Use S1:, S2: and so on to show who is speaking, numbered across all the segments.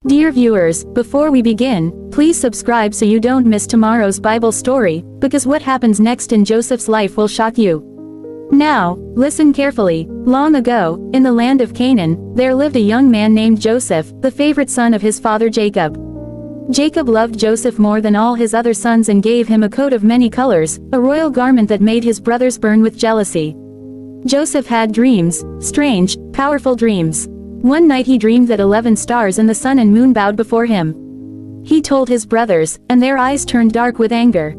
S1: Dear viewers, before we begin, please subscribe so you don't miss tomorrow's Bible story, because what happens next in Joseph's life will shock you. Now, listen carefully. Long ago, in the land of Canaan, there lived a young man named Joseph, the favorite son of his father Jacob. Jacob loved Joseph more than all his other sons and gave him a coat of many colors, a royal garment that made his brothers burn with jealousy. Joseph had dreams, strange, powerful dreams. One night he dreamed that 11 stars and the sun and moon bowed before him. He told his brothers, and their eyes turned dark with anger.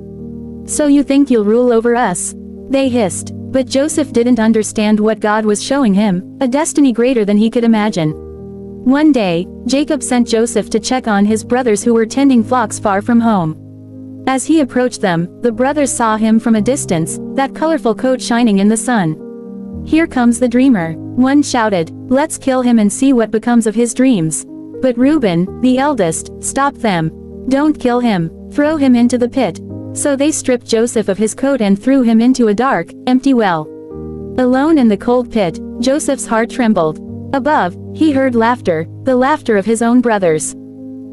S1: "So you think you'll rule over us?" they hissed. But Joseph didn't understand what God was showing him, a destiny greater than he could imagine. One day, Jacob sent Joseph to check on his brothers who were tending flocks far from home. As he approached them, the brothers saw him from a distance, that colorful coat shining in the sun. "Here comes the dreamer," one shouted. "Let's kill him and see what becomes of his dreams." But Reuben, the eldest, stopped them. "Don't kill him. Throw him into the pit." So they stripped Joseph of his coat and threw him into a dark, empty well. Alone in the cold pit, Joseph's heart trembled. Above, he heard laughter, the laughter of his own brothers.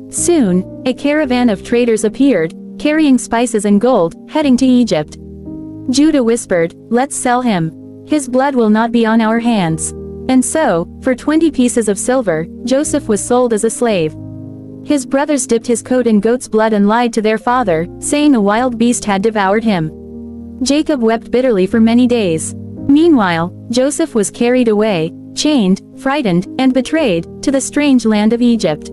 S1: Soon, a caravan of traders appeared, carrying spices and gold, heading to Egypt. Judah whispered, "Let's sell him. His blood will not be on our hands." And so, for 20 pieces of silver, Joseph was sold as a slave. His brothers dipped his coat in goat's blood and lied to their father, saying a wild beast had devoured him. Jacob wept bitterly for many days. Meanwhile, Joseph was carried away, chained, frightened, and betrayed, to the strange land of Egypt.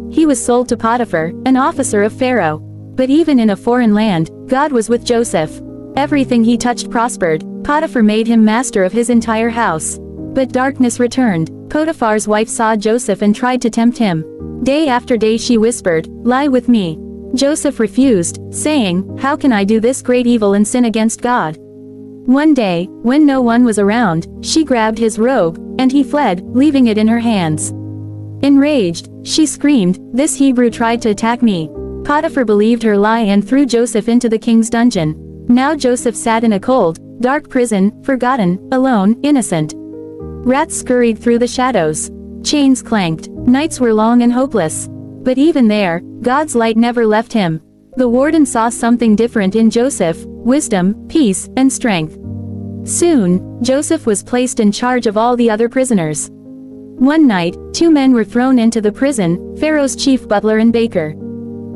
S1: He was sold to Potiphar, an officer of Pharaoh. But even in a foreign land, God was with Joseph. Everything he touched prospered. Potiphar made him master of his entire house. But darkness returned. Potiphar's wife saw Joseph and tried to tempt him. Day after day she whispered, "Lie with me." Joseph refused, saying, "How can I do this great evil and sin against God?" One day, when no one was around, she grabbed his robe, and he fled, leaving it in her hands. Enraged, she screamed, "This Hebrew tried to attack me." Potiphar believed her lie and threw Joseph into the king's dungeon. Now Joseph sat in a cold, dark prison, forgotten, alone, innocent. Rats scurried through the shadows. Chains clanked. Nights were long and hopeless. But even there, God's light never left him. The warden saw something different in Joseph: wisdom, peace, and strength. Soon, Joseph was placed in charge of all the other prisoners. One night, 2 men were thrown into the prison, Pharaoh's chief butler and baker.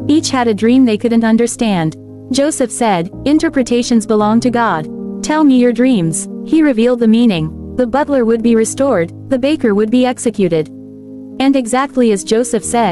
S1: Each had a dream they couldn't understand. Joseph said, "Interpretations belong to God. Tell me your dreams." He revealed the meaning. The butler would be restored, the baker would be executed. And exactly as Joseph said,